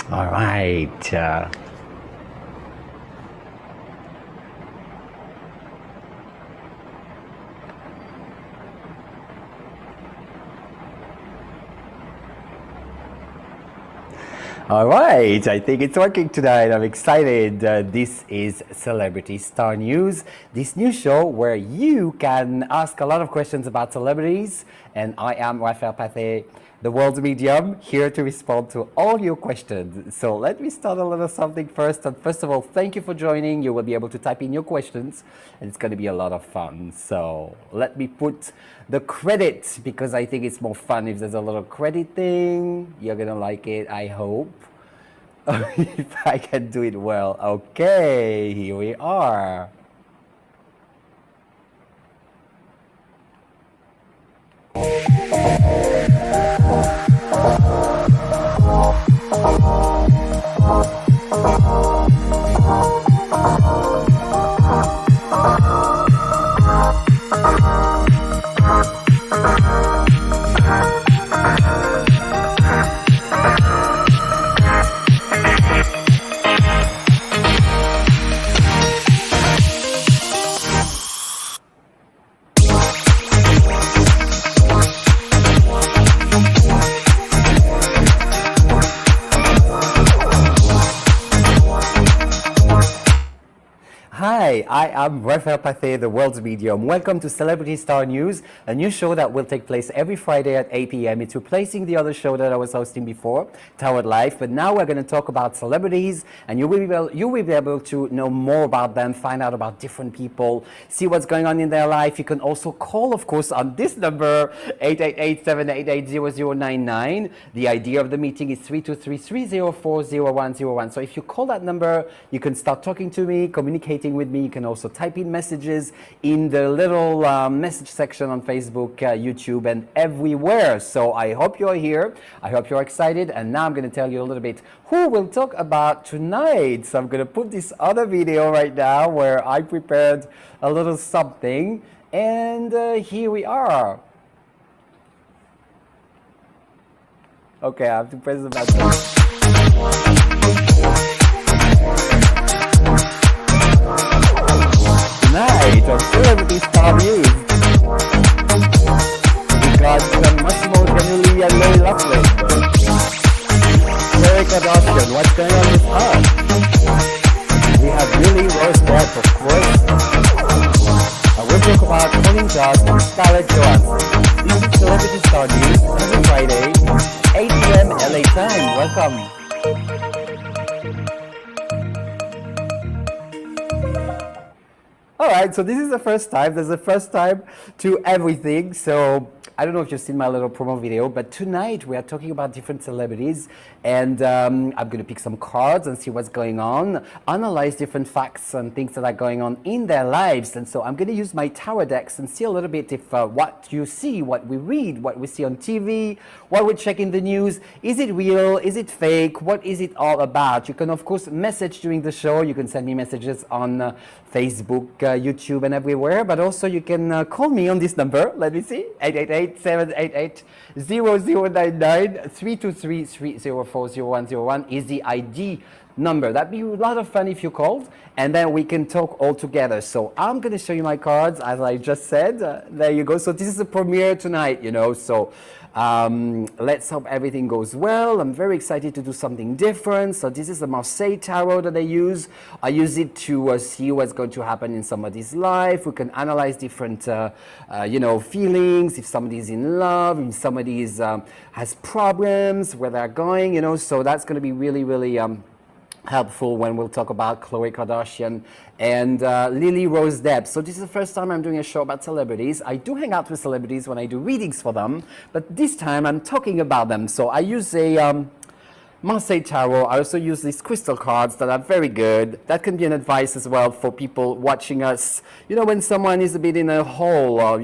All right. All right, I think it's working tonight. I'm excited. This is Celebrity Star News, this new show where you can ask a lot of questions about celebrities. And I am Raphaël Pathé, the world's medium, here to respond to all your questions. So let me start a little something first. And first of all, thank you for joining. You will be able to type in your questions, and it's going to be a lot of fun. So let me put the credit, because I think it's more fun if there's a little credit thing. You're going to like it, I hope. If I can do it well. Okay, here we are. Hi, I am Raphaël Pathé, the world's medium. Welcome to Celebrity Star News, a new show that will take place every Friday at 8 p.m. It's replacing the other show that I was hosting before, Towered Life. But now we're going to talk about celebrities, and you will be able to know more about them, find out about different people, see what's going on in their life. You can also call, of course, on this number, 888-788-0099. The idea of the meeting is 323-304-0101. So if you call that number, you can start talking to me, communicating with me. You can also type in messages in the little message section on Facebook, YouTube, and everywhere. So I hope you're here. I hope you're excited. And now I'm going to tell you a little bit who we'll talk about tonight. So I'm going to put this other video right now where I prepared a little something. And here we are. Okay, I have to press the button. Tonight on Celebrity Star News, we got Mossimo Giannulli and Loughlin. Khloé Kardashian, what's going on with her? We have Depp, of course. And we'll talk about Colin, Jost, and Scarlett, Johansson. This is Celebrity Star News every Friday, 8 p.m. LA time. Welcome. All right, so this is the first time. There's a first time to everything. So I don't know if you've seen my little promo video, but tonight we are talking about different celebrities, and I'm going to pick some cards and see what's going on, analyze different facts and things that are going on in their lives. And so I'm going to use my tower decks and see a little bit if what you see, what we read, what we see on TV, what we check in the news, is it real, is it fake, what is it all about? You can, of course, message during the show. You can send me messages on Facebook, YouTube, and everywhere, but also you can call me on this number. Let me see, 888-788-0099, 323-304-0101 is the ID number. That'd be a lot of fun if you called, and then we can talk all together. So I'm going to show you my cards, as I just said. There you go. So this is a premiere tonight, you know, so let's hope everything goes well. I'm very excited to do something different. So this is the Marseille Tarot that I use. I use it to see what's going to happen in somebody's life. We can analyze different, feelings, if somebody's in love, if somebody has problems, where they're going, so that's going to be really, really helpful when we'll talk about Khloé Kardashian and Lily Rose Depp. So this is the first time I'm doing a show about celebrities. I do hang out with celebrities when I do readings for them, but this time I'm talking about them. So I use a Marseille Tarot. I also use these crystal cards that are very good. That can be an advice as well for people watching us. When someone is a bit in a hole, or,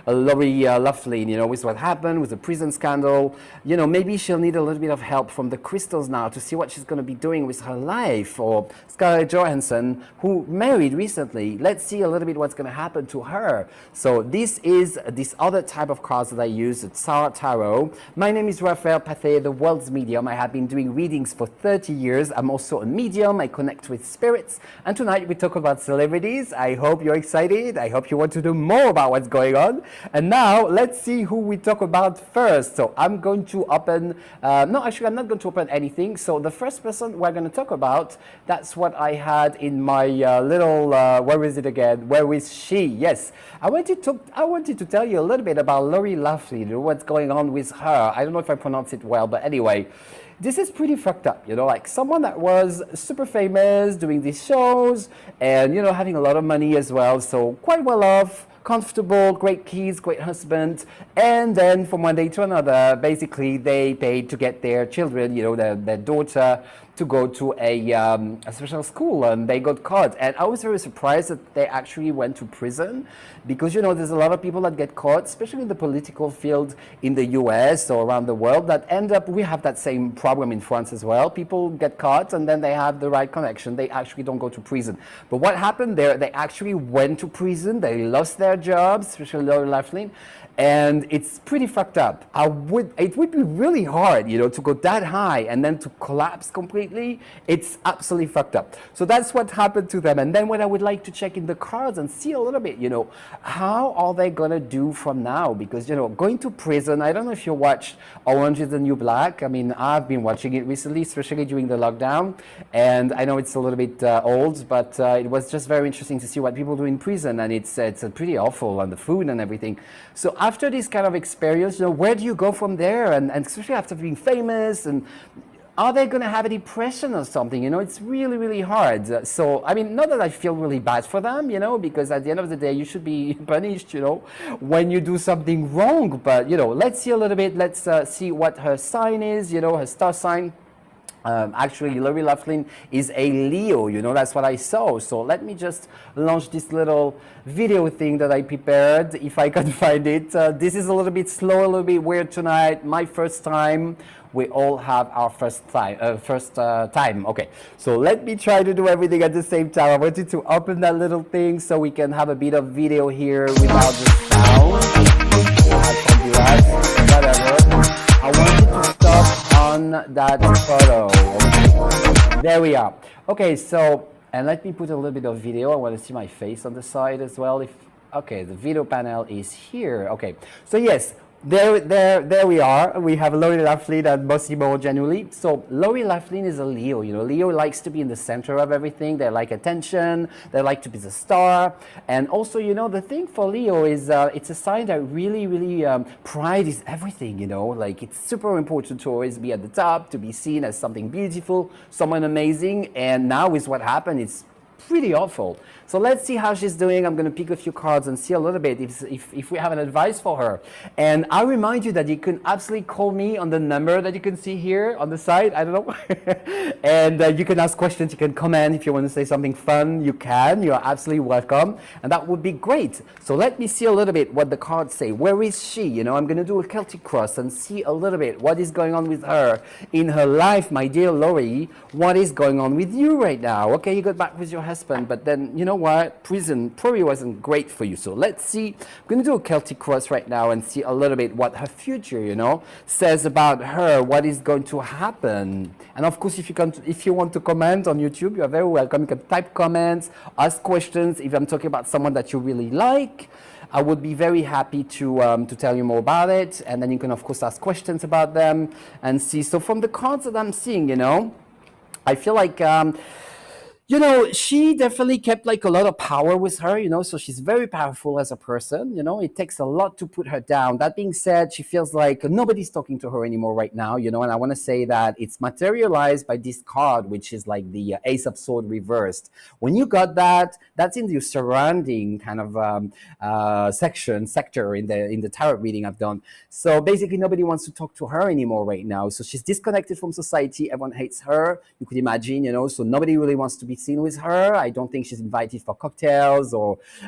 Lori Loughlin, you know, with what happened with the prison scandal. You know, maybe she'll need a little bit of help from the crystals now to see what she's going to be doing with her life. Or Scarlett Johansson, who married recently. Let's see a little bit what's going to happen to her. So this is this other type of cards that I use, it's Tarot. My name is Raphaël Pathé, the world's medium. I have been doing readings for 30 years. I'm also a medium. I connect with spirits. And tonight we talk about celebrities. I hope you're excited. I hope you want to know more about what's going on. And now let's see who we talk about first. So I'm going to open, no, actually I'm not going to open anything. So the first person we're going to talk about, that's what I had in my little, where is it again? Where is she? Yes. I wanted to tell you a little bit about Lori Loughlin, what's going on with her. I don't know if I pronounce it well, but anyway, this is pretty fucked up, you know, like someone that was super famous doing these shows and, you know, having a lot of money as well. So quite well off, comfortable, great kids, great husband. And then from one day to another, basically they paid to get their children, you know, their daughter to go to a special school, and they got caught. And I was very surprised that they actually went to prison because, you know, there's a lot of people that get caught, especially in the political field in the US or around the world, that end up, we have that same problem in France as well. People get caught and then they have the right connection. They actually don't go to prison. But what happened there, they actually went to prison. They lost their jobs, especially Lori Loughlin. And it's pretty fucked up. It would be really hard, you know, to go that high and then to collapse completely. It's absolutely fucked up. So that's what happened to them. And then what I would like to check in the cards and see a little bit, you know, how are they gonna do from now? Because, you know, going to prison, I don't know if you watched Orange is the New Black. I mean, I've been watching it recently, especially during the lockdown. And I know it's a little bit old, but it was just very interesting to see what people do in prison. And it's pretty awful, and the food and everything. So after this kind of experience, you know, where do you go from there? And especially after being famous, and are they going to have a depression or something? You know, it's really, really hard. So, I mean, not that I feel really bad for them, you know, because at the end of the day, you should be punished, you know, when you do something wrong. But, you know, let's see a little bit. Let's see what her sign is, you know, her star sign. Actually, Lori Loughlin is a Leo, you know, that's what I saw. So let me just launch this little video thing that I prepared, if I can find it. This is a little bit slow, a little bit weird tonight. My first time. We all have our first time. Okay, so let me try to do everything at the same time. I wanted to open that little thing so we can have a bit of video here without the sound. Whatever. I wanted to stop on that photo. There we are. Okay, so, and let me put a little bit of video. I want to see my face on the side as well. Okay, the video panel is here. Okay, so yes, there we are. We have Lori Loughlin and Mossimo Giannulli. So Lori Loughlin is a Leo. You know, Leo likes to be in the center of everything. They like attention. They like to be the star. And also, you know, the thing for Leo is it's a sign that really pride is everything. You know, like it's super important to always be at the top, to be seen as something beautiful, someone amazing. And now with what happened, it's pretty awful. So let's see how she's doing. I'm going to pick a few cards and see a little bit if we have an advice for her. And I remind you that you can absolutely call me on the number that you can see here on the side. I don't know. And you can ask questions. You can comment. If you want to say something fun, you can. You're absolutely welcome. And that would be great. So let me see a little bit what the cards say. Where is she? You know, I'm going to do a Celtic cross and see a little bit what is going on with her in her life, my dear Lori. What is going on with you right now? Okay, you got back with your husband, but then, you know what? Prison probably wasn't great for you. So let's see. I'm going to do a Celtic cross right now and see a little bit what her future, you know, says about her, what is going to happen. And of course, if you want to comment on YouTube, you are very welcome. You can type comments, ask questions. If I'm talking about someone that you really like, I would be very happy to tell you more about it. And then you can, of course, ask questions about them and see. So from the cards that I'm seeing, you know, I feel like you know, she definitely kept like a lot of power with her, you know, so she's very powerful as a person, you know, it takes a lot to put her down. That being said, she feels like nobody's talking to her anymore right now, you know, and I want to say that it's materialized by this card, which is like the Ace of Swords reversed. When you got that, that's in the surrounding kind of sector in the tarot reading I've done. So basically nobody wants to talk to her anymore right now. So she's disconnected from society. Everyone hates her. You could imagine, you know, so nobody really wants to be be seen with her. I don't think she's invited for cocktails,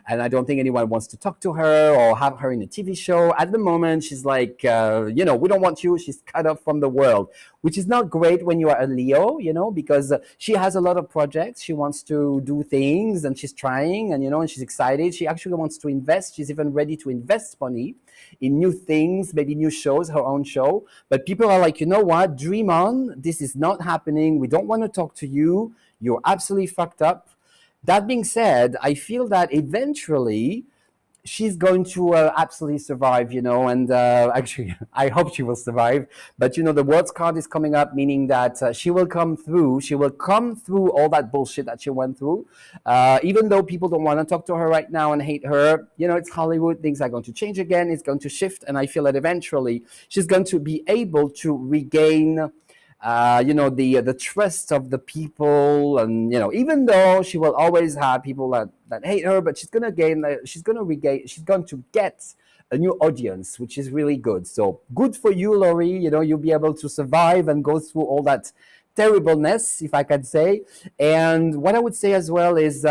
and I don't think anyone wants to talk to her or have her in a TV show. At the moment, she's like, we don't want you. She's cut off from the world, which is not great when you are a Leo, because she has a lot of projects. She wants to do things, and she's trying, and she's excited. She actually wants to invest. She's even ready to invest money in new things, maybe new shows, her own show. But people are like, you know what? Dream on. This is not happening. We don't want to talk to you. You're absolutely fucked up. That being said, I feel that eventually she's going to absolutely survive, and actually, I hope she will survive. But, the World's card is coming up, meaning that she will come through. She will come through all that bullshit that she went through. Even though people don't want to talk to her right now and hate her, it's Hollywood. Things are going to change again. It's going to shift. And I feel that eventually she's going to be able to regain the trust of the people, and even though she will always have people that hate her, but she's going to get a new audience, which is really good. So good for you, Laurie. You'll be able to survive and go through all that terribleness, if I can say. And what I would say as well is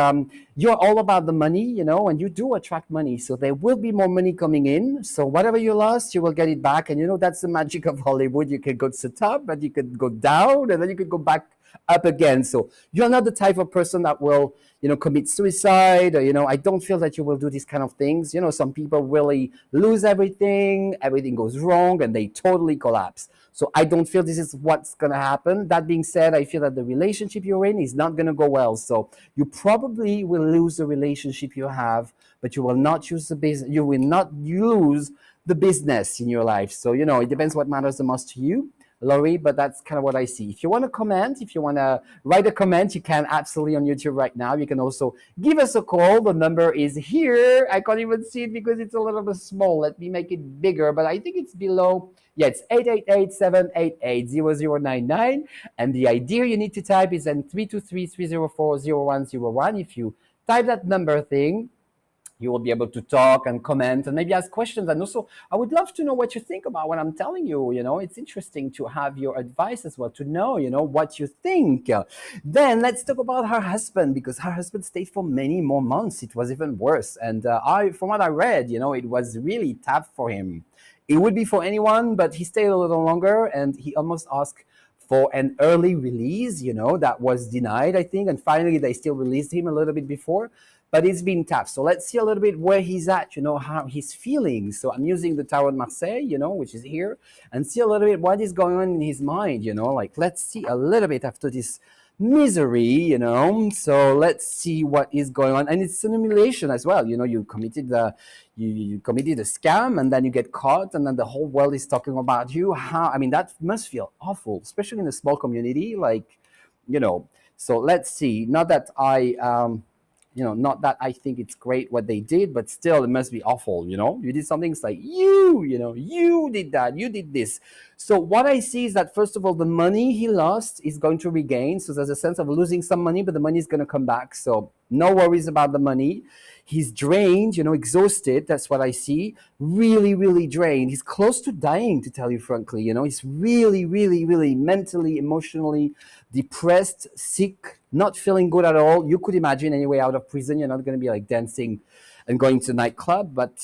you're all about the money, and you do attract money. So there will be more money coming in. So whatever you lost, you will get it back. And that's the magic of Hollywood. You can go to the top, but you could go down, and then you could go back up again. So you're not the type of person that will, commit suicide, or, I don't feel that you will do these kind of things. Some people really lose everything goes wrong, and they totally collapse. So I don't feel this is what's going to happen. That being said, I feel that the relationship you're in is not going to go well. So you probably will lose the relationship you have, but you will not use the business. You will not lose the business in your life. So, it depends what matters the most to you, Laurie, but that's kind of what I see. If you want to comment, if you want to write a comment, you can absolutely on YouTube right now. You can also give us a call. The number is here. I can't even see it because it's a little bit small. Let me make it bigger, but I think it's below. Yeah, it's 888-788-0099. And the idea you need to type is then 323-304-0101. If you type that number thing, you will be able to talk and comment and maybe ask questions. And also, I would love to know what you think about what I'm telling you. It's interesting to have your advice as well, to know, what you think. Then let's talk about her husband, because her husband stayed for many more months. It was even worse. And from what I read, it was really tough for him. It would be for anyone, but he stayed a little longer, and he almost asked for an early release, that was denied, I think. And finally, they still released him a little bit before. But it's been tough. So let's see a little bit where he's at, how he's feeling. So I'm using the Tarot de Marseille, which is here, and see a little bit what is going on in his mind, let's see a little bit after this misery, So let's see what is going on. And it's an humiliation as well. You committed you committed a scam, and then you get caught, and then the whole world is talking about you. That must feel awful, especially in a small community, So let's see. Not that I think it's great what they did, but still it must be awful, You did something, it's like, you did that, you did this. So what I see is that, first of all, the money he lost is going to regain. So there's a sense of losing some money, but the money is going to come back. So no worries about the money. He's drained, exhausted. That's what I see. Really, really drained. He's close to dying, to tell you frankly. He's really, really, really mentally, emotionally depressed, sick, not feeling good at all. You could imagine anyway, out of prison, you're not going to be like dancing and going to nightclub, but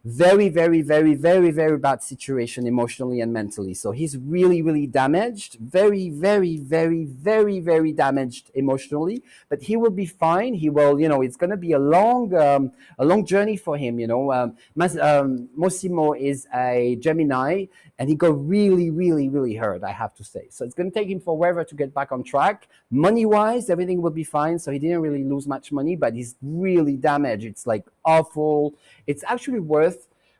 very, very, very, very, very bad situation emotionally and mentally. So he's really, really damaged, very, very, very, very, very damaged emotionally, but he will be fine. He will, it's going to be a long journey for him. Mossimo is a Gemini, and he got really, really, really hurt, I have to say. So it's going to take him forever to get back on track. Money-wise, everything will be fine. So he didn't really lose much money, but he's really damaged. It's like awful. It's actually worse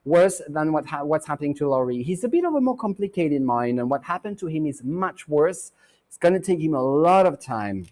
than what's happening to Laurie. He's a bit of a more complicated mind, and what happened to him is much worse. It's going to take him a lot of time.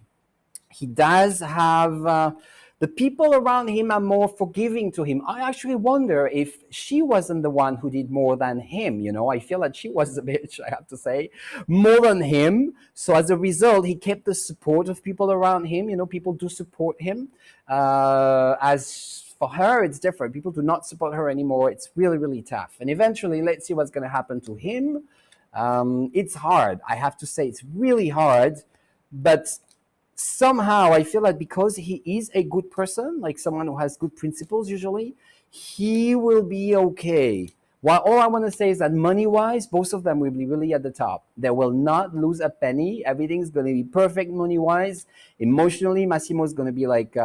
He does have... the people around him are more forgiving to him. I actually wonder if she wasn't the one who did more than him. I feel like she was a bitch, I have to say, more than him. So as a result, he kept the support of people around him. People do support him. As for her, it's different. People do not support her anymore. It's really, really tough. And eventually, let's see what's going to happen to him. It's hard. I have to say, it's really hard. But somehow I feel like because he is a good person, like someone who has good principles usually, he will be okay. Well, all I want to say is that money wise, both of them will be really at the top. They will not lose a penny. Everything's going to be perfect money wise. Emotionally, Massimo's going to be like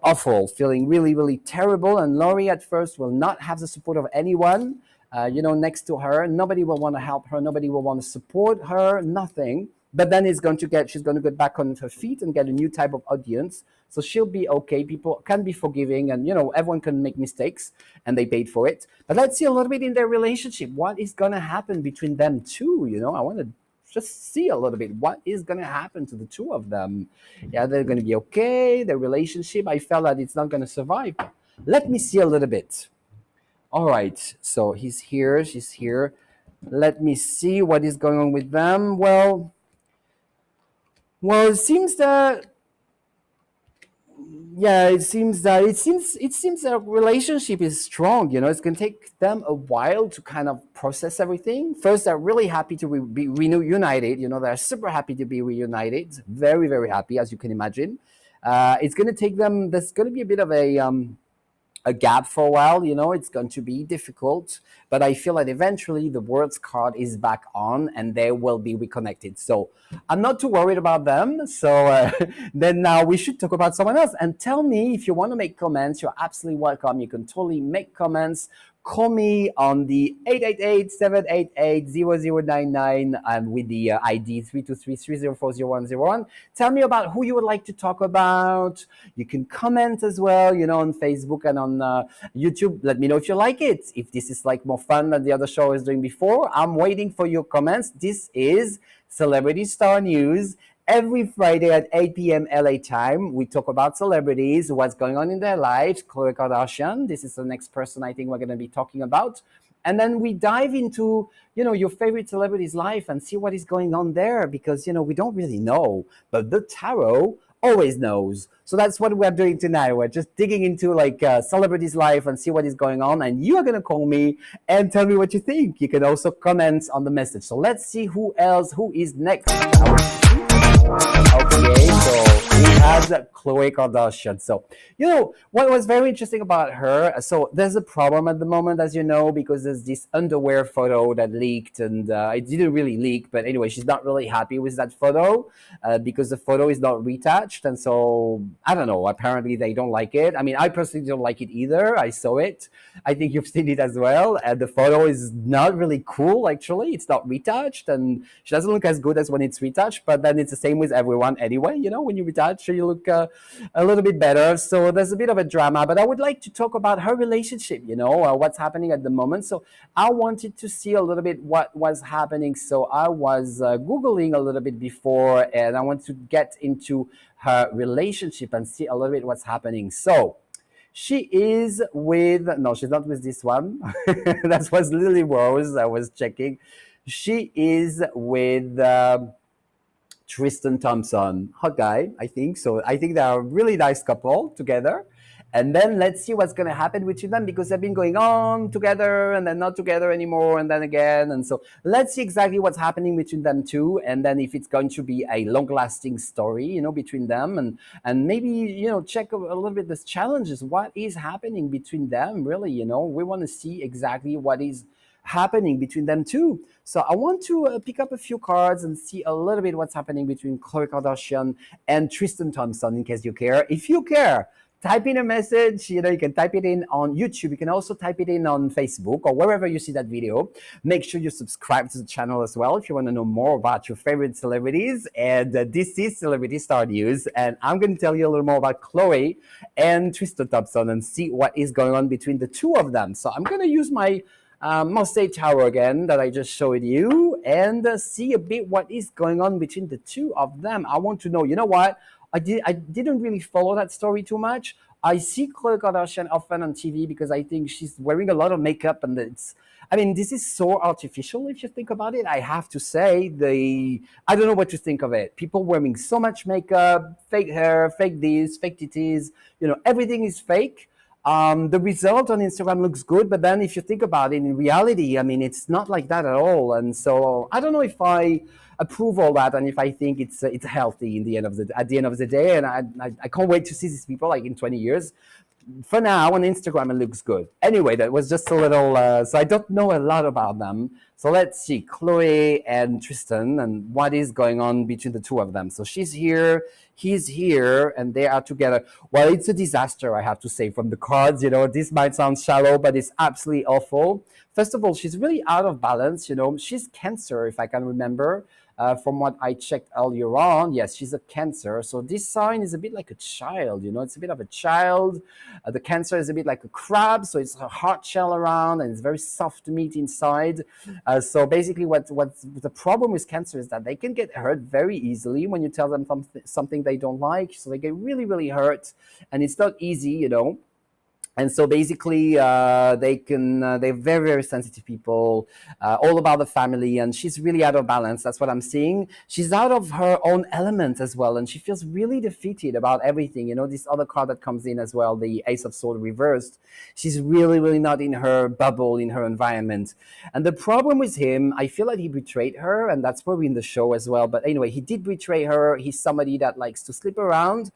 awful, feeling really, really terrible. And Laurie at first will not have the support of anyone, next to her. Nobody will want to help her. Nobody will want to support her. Nothing. But then she's going to get back on her feet and get a new type of audience. So she'll be okay. People can be forgiving, and everyone can make mistakes, and they paid for it. But let's see a little bit in their relationship. What is going to happen between them two? I want to just see a little bit what is going to happen to the two of them. Yeah, they're going to be okay. Their relationship, I felt that it's not going to survive. Let me see a little bit. All right, so he's here, she's here. Let me see what is going on with them. Well, it seems that yeah, it seems their relationship is strong. It's going to take them a while to kind of process everything. First, they're really happy to be reunited. They're super happy to be reunited. Very, very happy, as you can imagine. It's going to take them. There's going to be a bit of a gap for a while. It's going to be difficult, but I feel that eventually the world's card is back on and they will be reconnected. So I'm not too worried about them. So then now we should talk about someone else. And tell me if you want to make comments. You're absolutely welcome. You can totally make comments. Call me on the 888-788-0099 with the ID 323-304-0101. Tell me about who you would like to talk about. You can comment as well, on Facebook and on YouTube. Let me know if you like it. If this is like more fun than the other show I was doing before, I'm waiting for your comments. This is Celebrity Star News. Every Friday at 8 p.m. LA time, we talk about celebrities, what's going on in their lives. Khloé Kardashian, this is the next person I think we're going to be talking about. And then we dive into, your favorite celebrity's life and see what is going on there because, we don't really know. But the tarot always knows. So that's what we're doing tonight. We're just digging into like celebrity's life and see what is going on. And you are going to call me and tell me what you think. You can also comment on the message. So let's see who is next. Okay, so we have Khloé Kardashian. So, what was very interesting about her, so there's a problem at the moment, as you know, because there's this underwear photo that leaked, and it didn't really leak, but anyway, she's not really happy with that photo because the photo is not retouched, and so, I don't know, apparently they don't like it. I mean, I personally don't like it either. I saw it. I think you've seen it as well, and the photo is not really cool, actually. It's not retouched, and she doesn't look as good as when it's retouched, but then it's the same with everyone anyway. When you retouch, you look a little bit better. So there's a bit of a drama, but I would like to talk about her relationship, what's happening at the moment. So I wanted to see a little bit what was happening. So I was Googling a little bit before, and I want to get into her relationship and see a little bit what's happening. So she is with, no, she's not with this one. That was Lily Rose. I was checking. She is with Tristan Thompson, hot guy, I think. So I think they're a really nice couple together. And then let's see what's going to happen between them because they've been going on together and then not together anymore and then again. And so let's see exactly what's happening between them two. And then if it's going to be a long-lasting story, between them and maybe, check a little bit the challenges. What is happening between them, really, we want to see exactly what is happening between them two. So I want to pick up a few cards and see a little bit what's happening between Khloé Kardashian and Tristan Thompson in case you care. If you care, type in a message. You can type it in on YouTube. You can also type it in on Facebook or wherever you see that video. Make sure you subscribe to the channel as well if you want to know more about your favorite celebrities. And this is Celebrity Star News. And I'm going to tell you a little more about Khloé and Tristan Thompson and see what is going on between the two of them. So I'm going to use my Mosaic Tower again that I just showed you and see a bit what is going on between the two of them. I want to know, what? I didn't really follow that story too much. I see Khloé Kardashian often on TV because I think she's wearing a lot of makeup and this is so artificial if you think about it. I have to say, I don't know what to think of it. People wearing so much makeup, fake hair, fake this, fake titties, everything is fake. The result on Instagram looks good, but then if you think about it, in reality, I mean, it's not like that at all. And so I don't know if I approve all that, and if I think it's healthy in the end of the at the end of the day. And I can't wait to see these people like in 20 years. For now, on Instagram, it looks good. Anyway, that was just a little. So I don't know a lot about them. So let's see, Khloé and Tristan, and what is going on between the two of them. So she's here, he's here, and they are together. Well, it's a disaster, I have to say, from the cards. You know, this might sound shallow, but it's absolutely awful. First of all, she's really out of balance. You know, she's Cancer, if I can remember. From what I checked earlier on, yes, she's a Cancer. So this sign is a bit like a child, you know, it's a bit of a child. The Cancer is a bit like a crab, so it's a hard shell around and it's very soft meat inside. So basically what's the problem with Cancer is that they can get hurt very easily when you tell them something they don't like. So they get really, really hurt, and it's not easy, you know. And so basically, they're very, very sensitive people, all about the family, and she's really out of balance. That's what I'm seeing. She's out of her own element as well, and she feels really defeated about everything. You know, this other card that comes in as well, the Ace of Swords reversed. She's really, really not in her bubble, in her environment. And the problem with him, I feel like he betrayed her, and that's probably in the show as well. But anyway, he did betray her. He's somebody that likes to sleep around.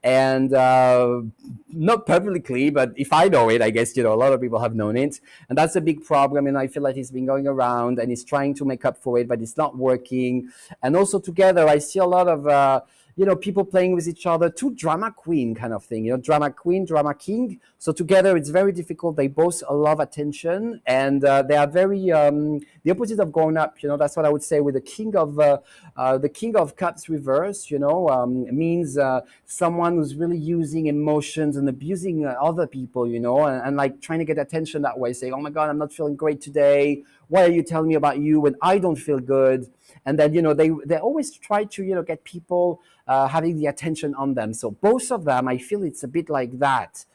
And not publicly, but if I know it, I guess, you know, a lot of people have known it. And that's a big problem. And I feel like he's been going around and he's trying to make up for it, but it's not working. And also together, I see a lot of, you know, people playing with each other, two drama queen kind of thing, you know, drama queen, drama king. So together, it's very difficult. They both love attention, and they are very the opposite of grown up. You know, that's what I would say with the King of Cups reverse. You know, means someone who's really using emotions and abusing other people. You know, and like trying to get attention that way, saying, "Oh my God, I'm not feeling great today. Why are you telling me about you when I don't feel good?" And then, you know, they always try to, you know, get people having the attention on them. So both of them, I feel it's a bit like that.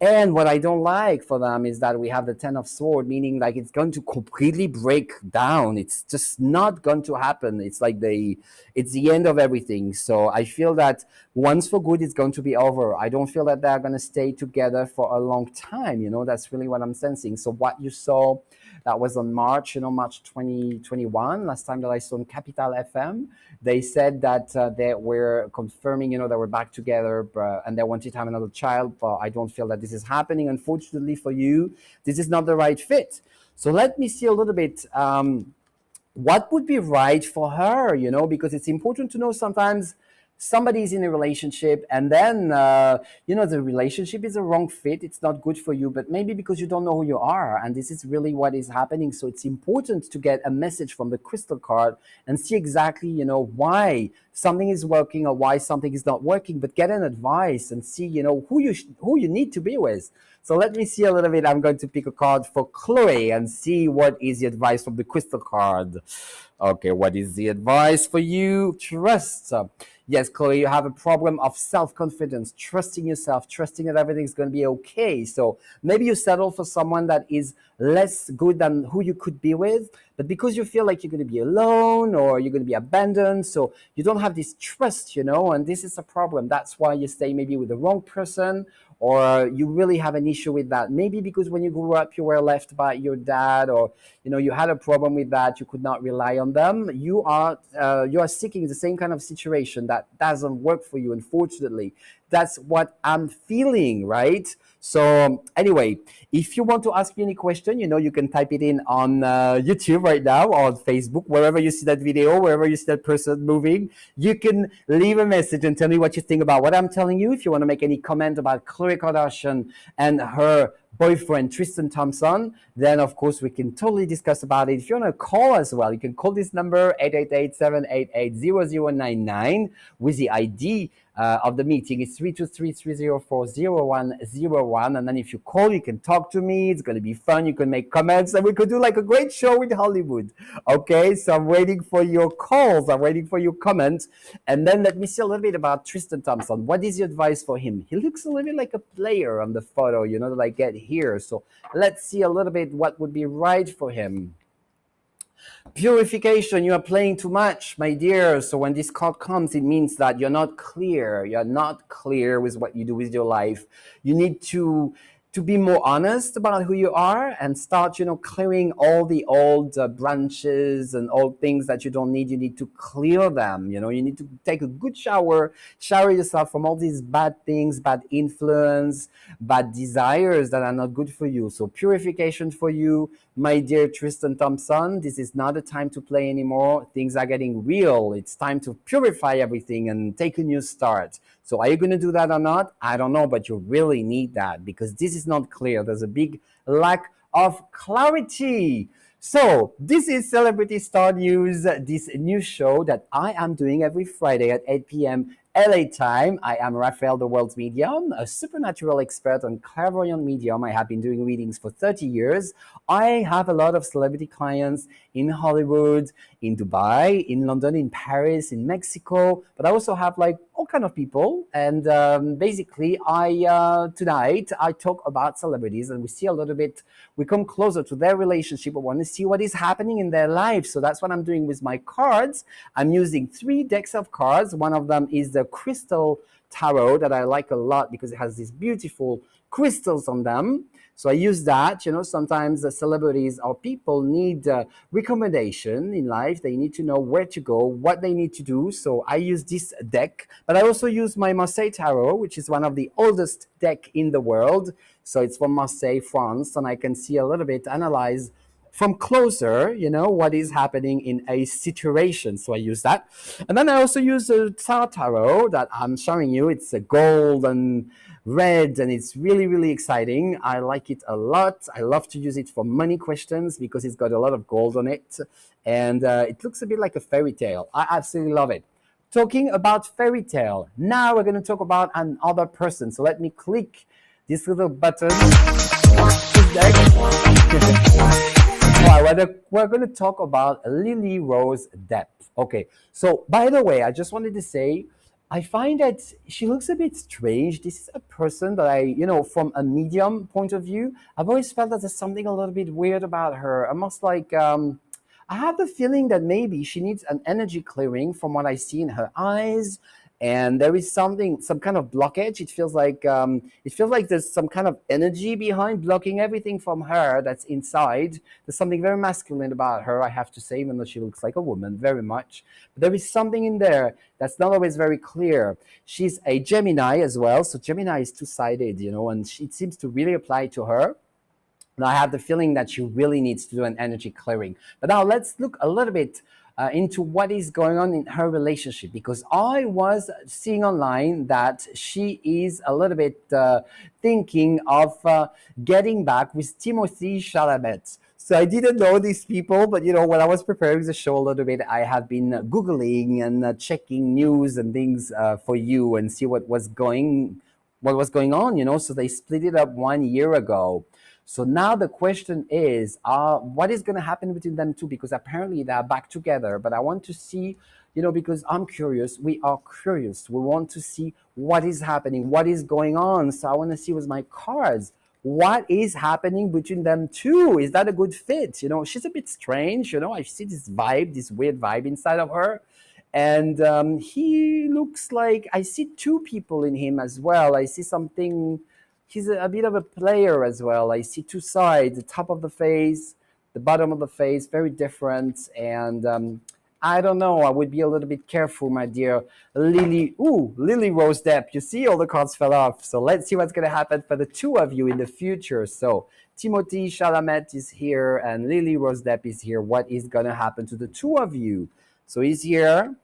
And what I don't like for them is that we have the Ten of Swords, meaning like it's going to completely break down. It's just not going to happen. It's like it's the end of everything. So I feel that once for good, it's going to be over. I don't feel that they're going to stay together for a long time. You know, that's really what I'm sensing. So what you saw, that was on March, you know, March 2021, last time that I saw on Capital FM, they said that they were confirming, you know, they were back together and they wanted to have another child, but I don't feel that this is happening. Unfortunately for you, this is not the right fit. So let me see a little bit what would be right for her, you know, because it's important to know sometimes somebody's in a relationship and then, you know, the relationship is a wrong fit. It's not good for you, but maybe because you don't know who you are. And this is really what is happening. So it's important to get a message from the crystal card and see exactly, you know, why something is working or why something is not working, but get an advice and see, you know, who you need to be with. So let me see a little bit. I'm going to pick a card for Khloé and see what is the advice from the crystal card. Okay, what is the advice for you? Trust. Yes, Khloé, you have a problem of self-confidence, trusting yourself, trusting that everything's going to be okay. So maybe you settle for someone that is less good than who you could be with, but because you feel like you're going to be alone or you're going to be abandoned, so you don't have this trust, you know, and this is a problem. That's why you stay maybe with the wrong person, or you really have an issue with that. Maybe because when you grew up, you were left by your dad, or, you know, you had a problem with that. You could not rely on them. You are seeking the same kind of situation that doesn't work for you, unfortunately. That's what I'm feeling, right? So anyway, if you want to ask me any question, you know, you can type it in on YouTube right now or on Facebook, wherever you see that video, wherever you see that person moving. You can leave a message and tell me what you think about what I'm telling you. If you want to make any comment about Khloé Kardashian and her boyfriend Tristan Thompson, then of course we can totally discuss about it. If you want to call as well, you can call this number 888-788-0099 with the ID of the meeting. It's 323-304-0101. And then if you call, you can talk to me. It's going to be fun. You can make comments and we could do like a great show in Hollywood. Okay, so I'm waiting for your calls. I'm waiting for your comments. And then let me see a little bit about Tristan Thompson. What is your advice for him? He looks a little bit like a player on the photo, you know, that I get here. So let's see a little bit what would be right for him. Purification, you are playing too much, my dear. So when this card comes, it means that you're not clear. You're not clear with what you do with your life. You need to to be more honest about who you are and start, clearing all the old branches and old things that you don't need. You need to clear them. You need to take a good shower yourself from all these bad things, bad influence, bad desires that are not good for you. So purification for you, my dear Tristan Thompson. This is not the time to play anymore. Things are getting real. It's time to purify everything and take a new start. So are you going to do that or not? I don't know, but you really need that because this is not clear. There's a big lack of clarity. So this is Celebrity Star News, this new show that I am doing every Friday at 8 p.m. LA time. I am Raphael, the world's medium, a supernatural expert on clairvoyant medium. I have been doing readings for 30 years. I have a lot of celebrity clients in Hollywood, in Dubai, in London, in Paris, in Mexico, but I also have like all kind of people. And basically, tonight I talk about celebrities, and we see a little bit. We come closer to their relationship. I want to see what is happening in their life. So that's what I'm doing with my cards. I'm using 3 decks of cards. One of them is the Crystal Tarot that I like a lot because it has these beautiful crystals on them. So I use that. Sometimes the celebrities or people need recommendation in life. They need to know where to go, what they need to do. So I use this deck, but I also use my Marseille Tarot, which is one of the oldest deck in the world. So it's from Marseille, France, and I can see a little bit, analyze from closer, what is happening in a situation. So I use that. And then I also use a Tarot that I'm showing you. It's a gold and red, and it's really, really exciting. I like it a lot. I love to use it for money questions because it's got a lot of gold on it. And it looks a bit like a fairy tale. I absolutely love it. Talking about fairy tale, now we're going to talk about another person. So let me click this little button. We're going to talk about Lily Rose Depp. Okay, so by the way, I just wanted to say, I find that she looks a bit strange. This is a person that I, from a medium point of view, I've always felt that there's something a little bit weird about her. Almost like, I have the feeling that maybe she needs an energy clearing from what I see in her eyes. And there is some kind of blockage. It feels like there's some kind of energy behind blocking everything from her that's inside. There's something very masculine about her, I have to say, even though she looks like a woman very much. But there is something in there that's not always very clear. She's a Gemini as well, so Gemini is two-sided, and it seems to really apply to her. And I have the feeling that she really needs to do an energy clearing. But now let's look a little bit into what is going on in her relationship, because I was seeing online that she is a little bit thinking of getting back with Timothée Chalamet. So I didn't know these people, but when I was preparing the show a little bit, I have been Googling and checking news and things for you and see what was going on. So they split it up 1 year ago. So now the question is, what is going to happen between them two? Because apparently they are back together. But I want to see, because I'm curious. We are curious. We want to see what is happening, what is going on. So I want to see with my cards, what is happening between them two? Is that a good fit? She's a bit strange. I see this weird vibe inside of her. And he looks like, I see 2 people in him as well. I see something. He's a bit of a player as well. I see 2 sides, the top of the face, the bottom of the face, very different. And I don't know, I would be a little bit careful, my dear Lily Rose Depp. You see, all the cards fell off. So let's see what's going to happen for the 2 of you in the future. So Timothée Chalamet is here and Lily Rose Depp is here. What is going to happen to the 2 of you? So he's here.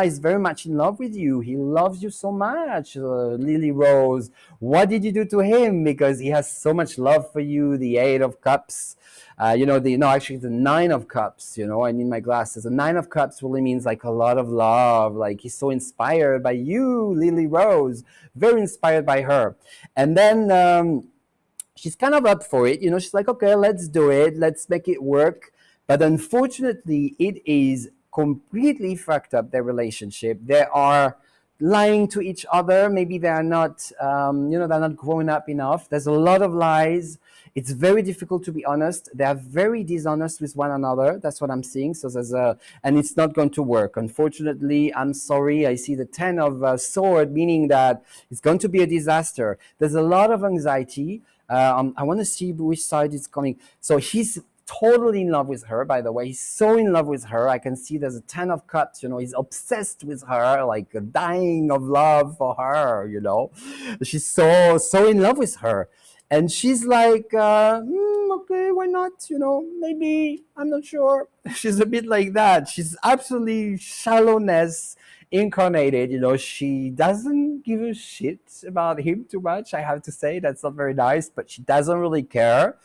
He's very much in love with you. He loves you so much, Lily Rose. What did you do to him? Because he has so much love for you. The 8 of Cups, actually the 9 of Cups. I need my glasses. The 9 of Cups really means like a lot of love. Like he's so inspired by you, Lily Rose. Very inspired by her. And then she's kind of up for it. She's like, okay, let's do it. Let's make it work. But unfortunately, it is completely fucked up, their relationship. There are lying to each other. Maybe they are not, they're not growing up enough. There's a lot of lies. It's very difficult to be honest. They are very dishonest with one another. That's what I'm seeing. So and it's not going to work. Unfortunately, I'm sorry. I see the 10 of sword, meaning that it's going to be a disaster. There's a lot of anxiety. I want to see which side is coming. So he's totally in love with her, by the way. He's so in love with her. I can see there's a 10 of cups, he's obsessed with her, like dying of love for her, she's so in love with her. And she's like, okay, why not, maybe, I'm not sure. She's a bit like that. She's absolutely shallowness incarnated. She doesn't give a shit about him too much. I have to say that's not very nice, but she doesn't really care.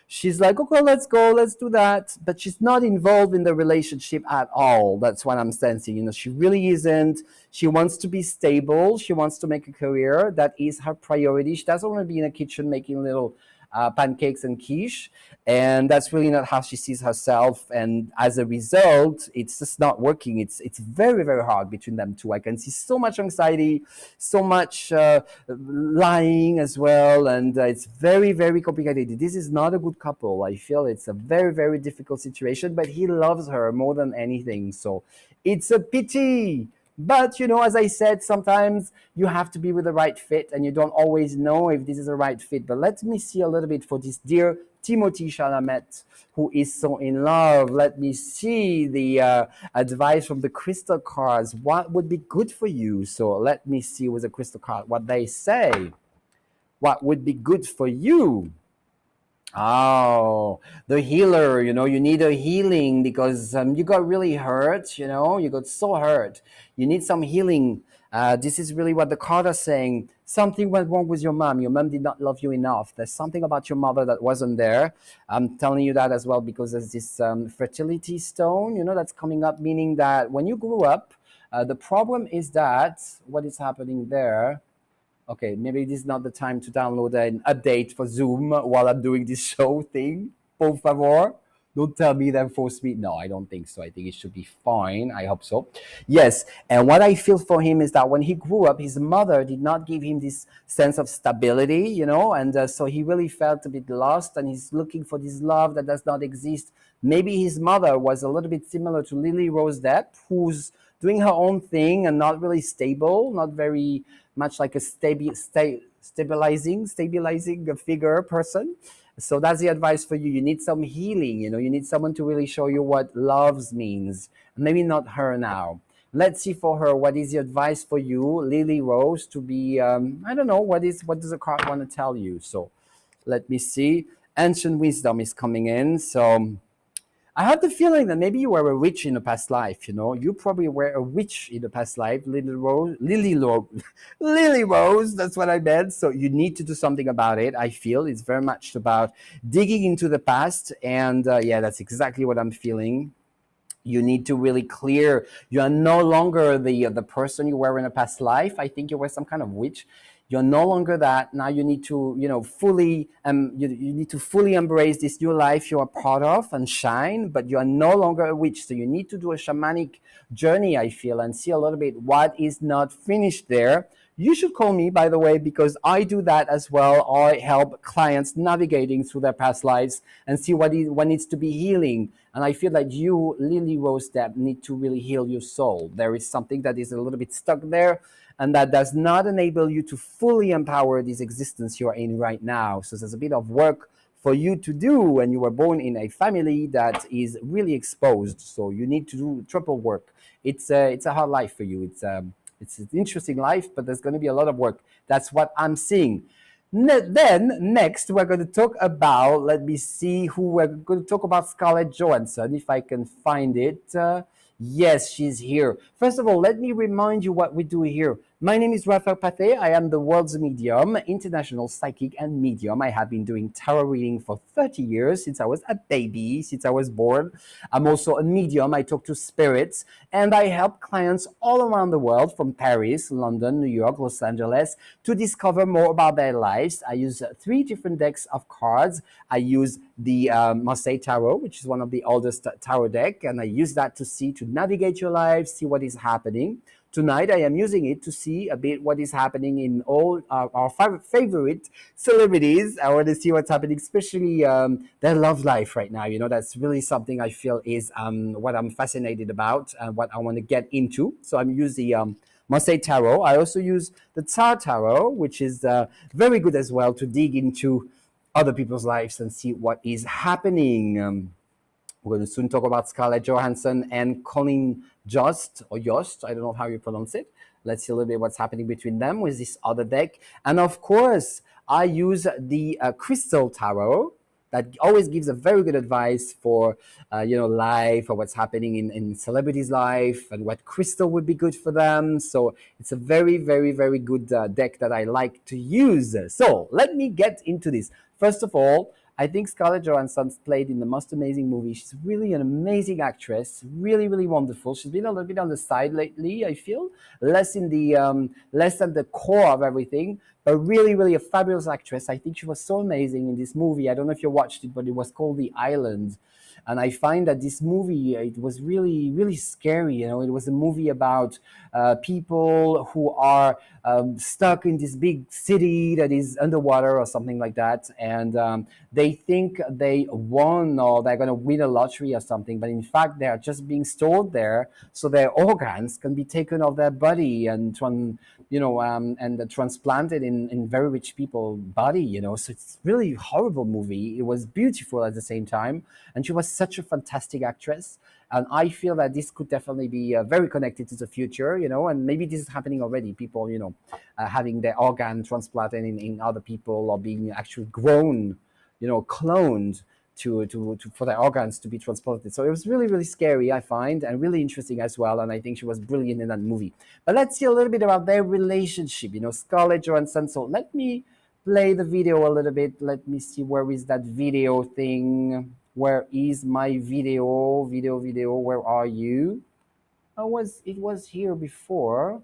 She's like, okay, let's go, let's do that. But she's not involved in the relationship at all. That's what I'm sensing. She really isn't. She wants to be stable. She wants to make a career. That is her priority. She doesn't want to be in a kitchen making little pancakes and quiche. And that's really not how she sees herself. And as a result, it's just not working. It's very, very hard between them two. I can see so much anxiety, so much lying as well. And it's very, very complicated. This is not a good couple. I feel it's a very, very difficult situation, but he loves her more than anything. So it's a pity. But, as I said, sometimes you have to be with the right fit and you don't always know if this is the right fit. But let me see a little bit for this dear Timothy Chalamet, who is so in love. Let me see the advice from the crystal cards. What would be good for you? So let me see with the crystal card what they say. What would be good for you? Oh, the healer, you need a healing because you got really hurt, you got so hurt. You need some healing. This is really what the card is saying. Something went wrong with your mom. Your mom did not love you enough. There's something about your mother that wasn't there. I'm telling you that as well because there's this fertility stone, that's coming up, meaning that when you grew up, the problem is that what is happening there. Okay, maybe this is not the time to download an update for Zoom while I'm doing this show thing. Por favor. Don't tell me that force me. No, I don't think so. I think it should be fine. I hope so. Yes, and what I feel for him is that when he grew up, his mother did not give him this sense of stability, and so he really felt a bit lost and he's looking for this love that does not exist. Maybe his mother was a little bit similar to Lily Rose Depp, who's doing her own thing and not really stable, not very much like a stabilizing figure person. So that's the advice for you. You need some healing, you need someone to really show you what love means. Maybe not her now. Let's see for her, what is the advice for you, Lily Rose, to be, I don't know, what does the card want to tell you? So let me see. Ancient wisdom is coming in. So I have the feeling that maybe you were a witch in a past life, You probably were a witch in a past life, Lily Rose, that's what I meant. So you need to do something about it, I feel. It's very much about digging into the past. And yeah, that's exactly what I'm feeling. You need to really clear. You are no longer the person you were in a past life. I think you were some kind of witch. You're no longer that. Now you need to, fully, you need to fully embrace this new life you are part of and shine, but you are no longer a witch. So you need to do a shamanic journey, I feel, and see a little bit what is not finished there. You should call me, by the way, because I do that as well. I help clients navigating through their past lives and see what needs to be healing. And I feel like you, Lily Rose Depp, need to really heal your soul. There is something that is a little bit stuck there, and that does not enable you to fully empower this existence you are in right now. So there's a bit of work for you to do, and you were born in a family that is really exposed. So you need to do triple work. It's a hard life for you. It's an interesting life, but there's going to be a lot of work. That's what I'm seeing. Then next we're going to talk about, let me see who we're going to talk about. Scarlett Johansson, if I can find it. Yes, she's here. First of all, let me remind you what we do here. My name is Raphaël Pathé. I am the world's medium, international psychic and medium. I have been doing tarot reading for 30 years, since I was a baby, since I was born. I'm also a medium. I talk to spirits, and I help clients all around the world, from Paris, London, New York, Los Angeles, to discover more about their lives. I use 3 different decks of cards. I use the Marseille Tarot, which is one of the oldest tarot deck, and I use that to navigate your life, see what is happening, tonight I am using it to see a bit what is happening in all our favorite celebrities. I want to see what's happening, especially their love life right now. That's really something I feel is what I'm fascinated about and what I want to get into. So I'm using Marseille Tarot. I also use the Tsar Tarot, which is very good as well to dig into other people's lives and see what is happening. We're going to soon talk about Scarlett Johansson and Colin Jost, or Jost, I don't know how you pronounce it. Let's see a little bit what's happening between them with this other deck. And of course, I use the Crystal Tarot. That always gives a very good advice for, life, or what's happening in celebrities' life and what crystal would be good for them. So it's a very, very, very good deck that I like to use. So let me get into this. First of all, I think Scarlett Johansson's played in the most amazing movie. She's really an amazing actress, really, really wonderful. She's been a little bit on the side lately, I feel, less at the core of everything, but really, really a fabulous actress. I think she was so amazing in this movie. I don't know if you watched it, but it was called The Island. And I find that this movie, it was really, really scary. It was a movie about people who are stuck in this big city that is underwater or something like that. And they think they won or they're going to win a lottery or something. But in fact, they are just being stored there so their organs can be taken off their body and transplanted in very rich people's body. So it's really horrible movie. It was beautiful at the same time. And she was such a fantastic actress. And I feel that this could definitely be very connected to the future, and maybe this is happening already. People, having their organ transplanted in other people or being actually grown, cloned to for their organs to be transplanted. So it was really, really scary, I find, and really interesting as well. And I think she was brilliant in that movie. But let's see a little bit about their relationship, Scarlett Johansson. So let me play the video a little bit. Let me see, where is that video thing? Where is my video? Video, where are you? It was here before.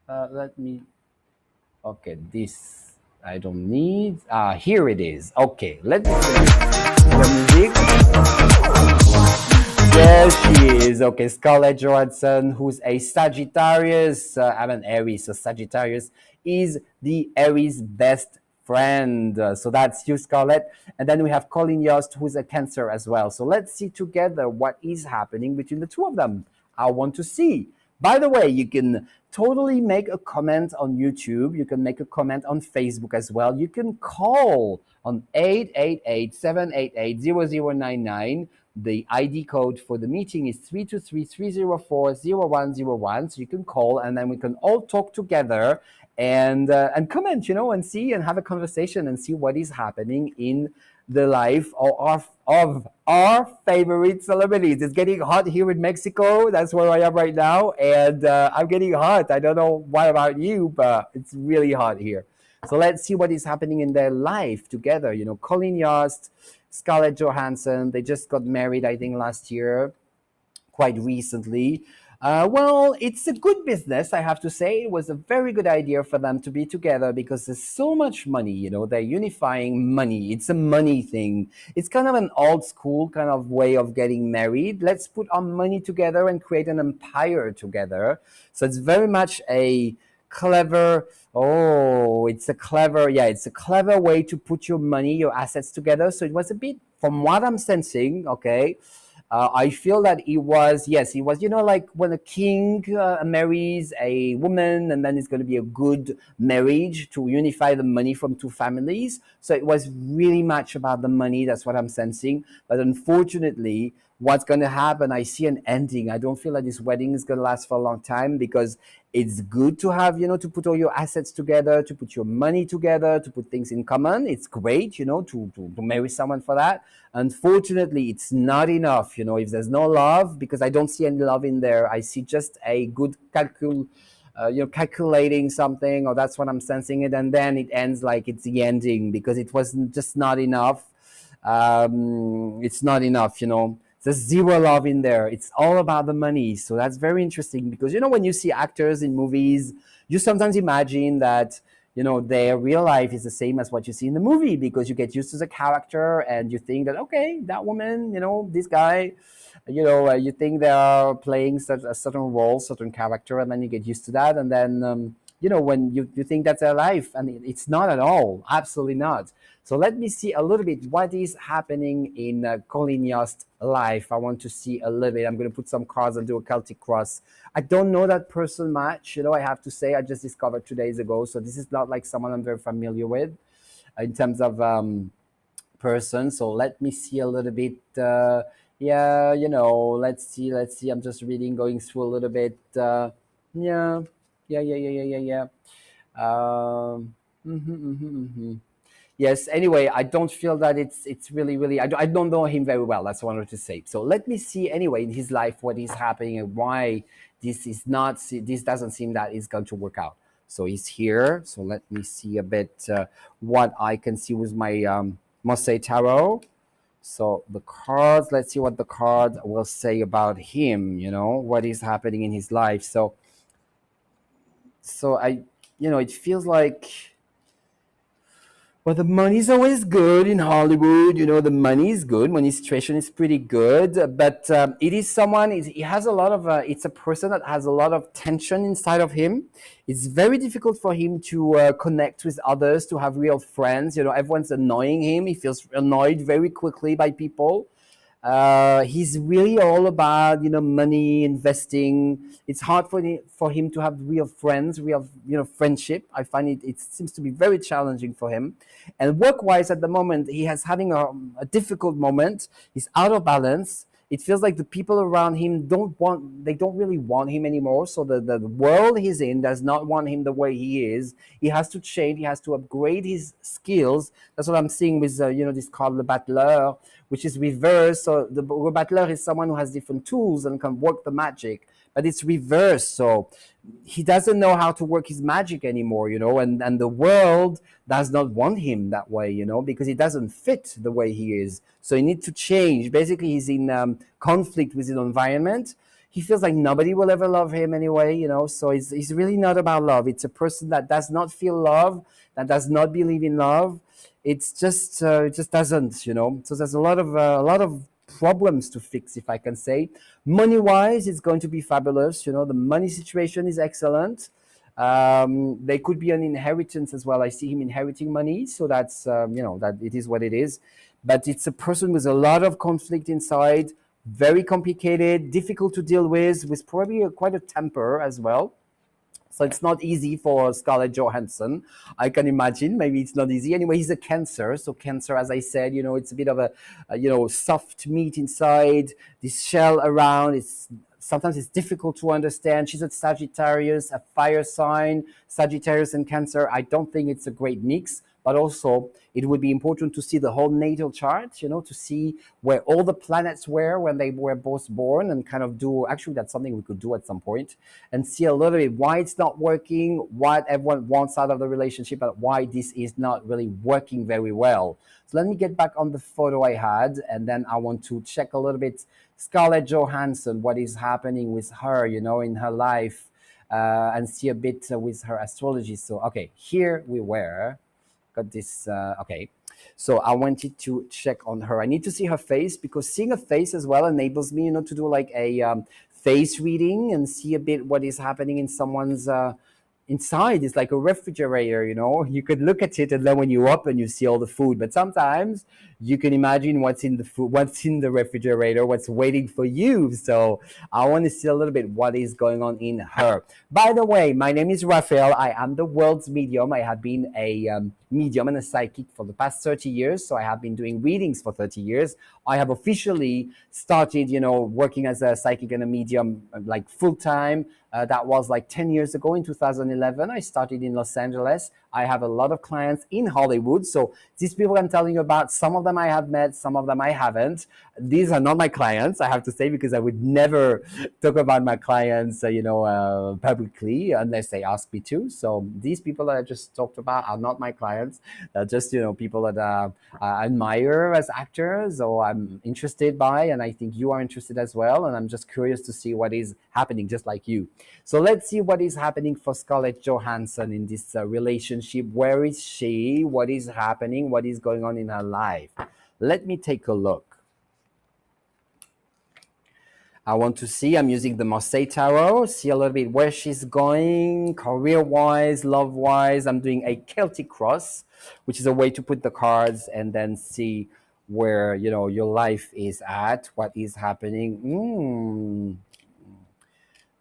Let me, okay, this I don't need. Here it is. Okay, let's the music. There she is. Okay, Scarlett Johansson, who's a Sagittarius. I'm an Aries, so Sagittarius is the Aries best friend. So that's you, Scarlett. And then we have Colin Jost, who's a Cancer as well. So let's see together what is happening between the two of them. I want to see. By the way, you can totally make a comment on YouTube. You can make a comment on Facebook as well. You can call on 888-788-0099. The ID code for the meeting is 323-304-0101. So you can call and then we can all talk together and comment, and see and have a conversation and see what is happening in the life of our favorite celebrities. It's getting hot here in Mexico. That's where I am right now. And I'm getting hot. I don't know what about you, but it's really hot here. So let's see what is happening in their life together. Colin Jost, Scarlett Johansson, they just got married, I think, last year, quite recently. Well, it's a good business, I have to say. It was a very good idea for them to be together because there's so much money, they're unifying money. It's a money thing. It's kind of an old school kind of way of getting married. Let's put our money together and create an empire together. So it's very much a clever, it's a clever way to put your money, your assets together. So it was a bit, from what I'm sensing, okay, I feel that he was, like when a king marries a woman and then it's going to be a good marriage to unify the money from two families. So it was really much about the money. That's what I'm sensing. But unfortunately, what's going to happen, I see an ending. I don't feel like this wedding is going to last for a long time because it's good to have, to put all your assets together, to put your money together, to put things in common. It's great, to marry someone for that. Unfortunately, it's not enough, if there's no love, because I don't see any love in there. I see just a good calculating something, or that's what I'm sensing it. And then it ends like it's the ending because it wasn't just not enough. It's not enough, There's zero love in there. It's all about the money. So that's very interesting because, when you see actors in movies, you sometimes imagine that, their real life is the same as what you see in the movie because you get used to the character and you think that, okay, that woman, this guy, you think they are playing such a certain role, certain character, and then you get used to that, and then when you think that's their life, and it's not at all, absolutely not. So let me see a little bit what is happening in Colin Jost's life. I want to see a little bit. I'm going to put some cards and do a Celtic cross. I don't know that person much, I have to say. I just discovered 2 days ago, so this is not like someone I'm very familiar with in terms of person. So let me see a little bit. Yeah, let's see. I'm just reading, going through a little bit. Yeah, yeah. Mhm. Yes. Anyway, I don't feel that it's really. I don't know him very well. That's what I wanted to say. So let me see anyway in his life what is happening and why this doesn't seem that it's going to work out. So he's here. So let me see a bit what I can see with my Marseille Tarot. So the cards. Let's see what the card will say about him. What is happening in his life. So it feels like. Well, the money's always good in Hollywood. The money is good. Money situation is pretty good. But it is someone, he has a lot of, it's a person that has a lot of tension inside of him. It's very difficult for him to connect with others, to have real friends. Everyone's annoying him. He feels annoyed very quickly by people. He's really all about money, investing. It's hard for him to have real friends, real friendship. I find it seems to be very challenging for him. And work wise, at the moment, he has having a difficult moment. He's out of balance. It feels like the people around him don't really want him anymore. So the world he's in does not want him the way he is. He has to change. He has to upgrade his skills. That's what I'm seeing with this card, the Battler, which is reverse. So the battler is someone who has different tools and can work the magic, but it's reverse. So he doesn't know how to work his magic anymore, and the world does not want him that way, because he doesn't fit the way he is. So he needs to change. Basically, he's in conflict with his environment. He feels like nobody will ever love him anyway, so it's really not about love. It's a person that does not feel love, that does not believe in love. It's just it just doesn't. So there's a lot of problems to fix, if I can say. Money wise, it's going to be fabulous. The money situation is excellent. There could be an inheritance as well. I see him inheriting money, so that's that it is what it is. But it's a person with a lot of conflict inside, very complicated, difficult to deal with probably quite a temper as well. So it's not easy for Scarlett Johansson. I can imagine. Maybe it's not easy. Anyway, he's a Cancer. So Cancer, as I said, it's a bit of a soft meat inside, this shell around. Sometimes it's difficult to understand. She's a Sagittarius, a fire sign. Sagittarius and Cancer. I don't think it's a great mix. But also, it would be important to see the whole natal chart, to see where all the planets were when they were both born, and kind of do, actually, that's something we could do at some point, and see a little bit why it's not working, what everyone wants out of the relationship, but why this is not really working very well. So let me get back on the photo I had, and then I want to check a little bit Scarlett Johansson, what is happening with her, in her life, and see a bit with her astrology. So, okay, here we were. Got this. Okay, so I wanted to check on her. I need to see her face, because seeing a face as well enables me, to do like a face reading and see a bit what is happening in someone's inside. It's like a refrigerator, you could look at it, and then when you open, you see all the food. But sometimes you can imagine what's in the food, what's in the refrigerator, what's waiting for you. So I want to see a little bit what is going on in her. By the way, my name is Raphael. I am the world's medium. I have been a medium and a psychic for the past 30 years. So I have been doing readings for 30 years. I have officially started, working as a psychic and a medium like full time. That was like 10 years ago in 2011. I started in Los Angeles. I have a lot of clients in Hollywood. So these people I'm telling you about, some of them I have met, some of them I haven't. These are not my clients, I have to say, because I would never talk about my clients, publicly unless they ask me to. So these people that I just talked about are not my clients. They're just, people that I admire as actors, or I'm interested by, and I think you are interested as well. And I'm just curious to see what is happening, just like you. So let's see what is happening for Scarlett Johansson in this relationship. Where is she? What is happening? What is going on in her life? Let me take a look. I want to see, I'm using the Marseille Tarot, see a little bit where she's going, career-wise, love-wise. I'm doing a Celtic cross, which is a way to put the cards and then see where, your life is at, what is happening.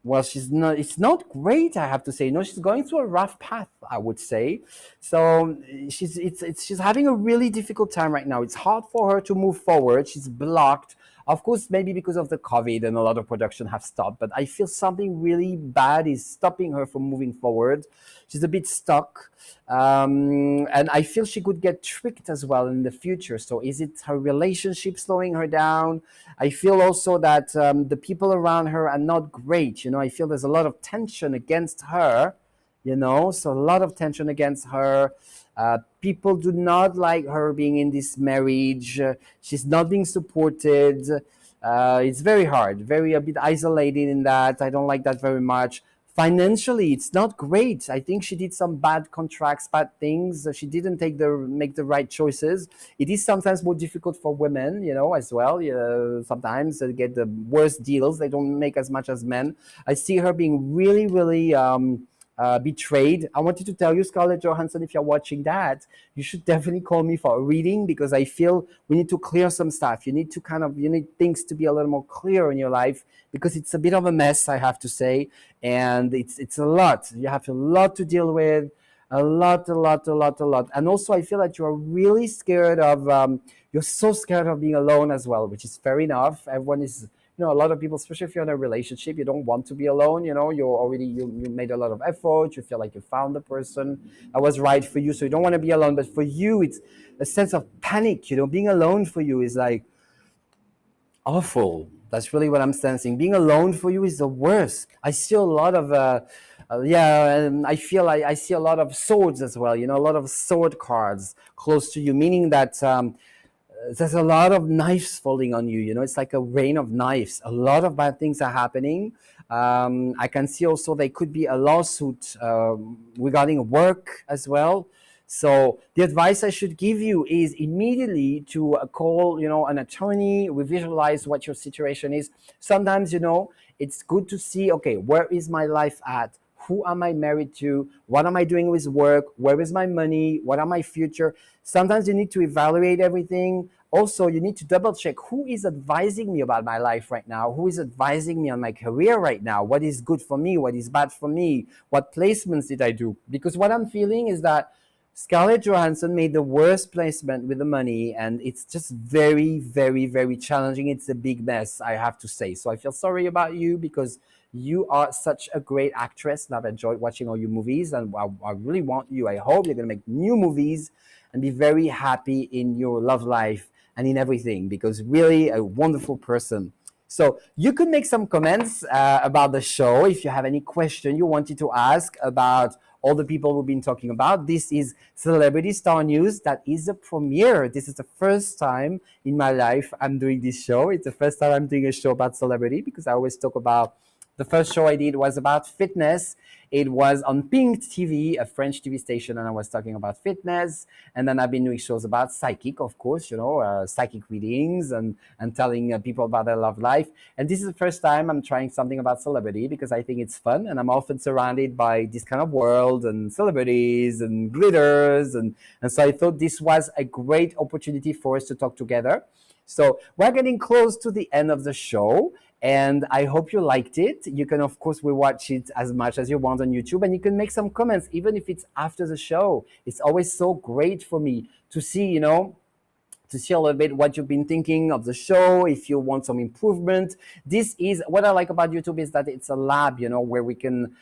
Well, she's not, it's not great, I have to say. No, she's going through a rough path, I would say. So she's having a really difficult time right now. It's hard for her to move forward. She's blocked. Of course, maybe because of the COVID and a lot of production have stopped, but I feel something really bad is stopping her from moving forward. She's a bit stuck. And I feel she could get tricked as well in the future. So is it her relationship slowing her down? I feel also that the people around her are not great. I feel there's a lot of tension against her, so a lot of tension against her. People do not like her being in this marriage. She's not being supported. It's very hard, very a bit isolated in that. I don't like that very much. Financially, it's not great. I think she did some bad contracts, bad things. She didn't make the right choices. It is sometimes more difficult for women, as well. Sometimes they get the worst deals. They don't make as much as men. I see her being really, really betrayed. I wanted to tell you, Scarlett Johansson, if you're watching that, you should definitely call me for a reading, because I feel we need to clear some stuff. You need things to be a little more clear in your life, because it's a bit of a mess, I have to say, and it's a lot. You have a lot to deal with, a lot. And also, I feel that you're really scared of, you're so scared of being alone as well, which is fair enough. Everyone is, a lot of people, especially if you're in a relationship, you don't want to be alone. You made a lot of effort. You feel like you found the person that was right for you, so you don't want to be alone. But for you, it's a sense of panic. Being alone for you is like awful. That's really what I'm sensing. Being alone for you is the worst. I see a lot of, and I feel I see a lot of swords as well. A lot of sword cards close to you, meaning that there's a lot of knives falling on you. It's like a rain of knives. A lot of bad things are happening. I can see also there could be a lawsuit regarding work as well. So the advice I should give you is immediately to call, an attorney, visualize what your situation is. Sometimes, it's good to see, okay, where is my life at? Who am I married to? What am I doing with work? Where is my money? What are my future? Sometimes you need to evaluate everything. Also, you need to double check who is advising me about my life right now, who is advising me on my career right now, what is good for me, what is bad for me, what placements did I do? Because what I'm feeling is that Scarlett Johansson made the worst placement with the money, and it's just very, very, very challenging. It's a big mess, I have to say. So I feel sorry about you, because you are such a great actress, and I've enjoyed watching all your movies, and I really want you. I hope you're going to make new movies and be very happy in your love life and in everything, because really a wonderful person. So you could make some comments about the show if you have any question you wanted to ask about all the people we've been talking about. This is Celebrity Star News. That is a premiere. This is the first time in my life I'm doing this show. It's the first time I'm doing a show about celebrity, because I always talk about, the first show I did was about fitness. It was on Pink TV, a French TV station, and I was talking about fitness. And then I've been doing shows about psychic, of course, psychic readings and telling people about their love life. And this is the first time I'm trying something about celebrity, because I think it's fun. And I'm often surrounded by this kind of world and celebrities and glitters. And so I thought this was a great opportunity for us to talk together. So we're getting close to the end of the show, and I hope you liked it. You can, of course, rewatch it as much as you want on YouTube, and you can make some comments, even if it's after the show. It's always so great for me to see, to see a little bit what you've been thinking of the show, if you want some improvement. This is what I like about YouTube, is that it's a lab, where we can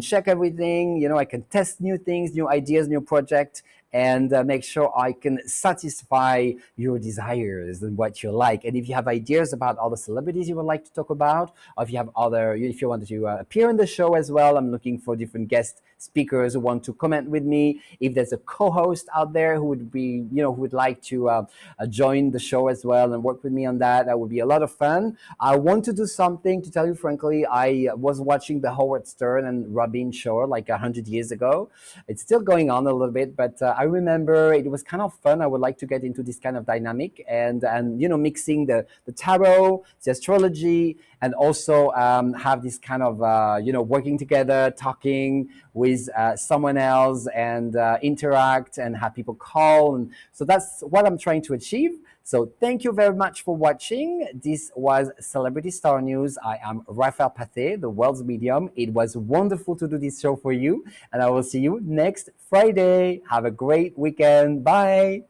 check everything. I can test new things, new ideas, new projects, and make sure I can satisfy your desires and what you like. And if you have ideas about other celebrities you would like to talk about, or if you have if you want to appear in the show as well, I'm looking for different guest speakers who want to comment with me. If there's a co-host out there who would be, who would like to join the show as well and work with me on that, that would be a lot of fun. I want to do something, to tell you frankly. I was watching the Howard Stern and Robin show like 100 years ago. It's still going on a little bit, but I remember it was kind of fun. I would like to get into this kind of dynamic and you know, mixing the tarot, the astrology, and also have this kind of you know, working together, talking with someone else, and interact and have people call. And so that's what I'm trying to achieve. So thank you very much for watching. This was Celebrity Star News. I am Raphaël Pathé, the world's medium. It was wonderful to do this show for you, and I will see you next Friday. Have a great weekend. Bye.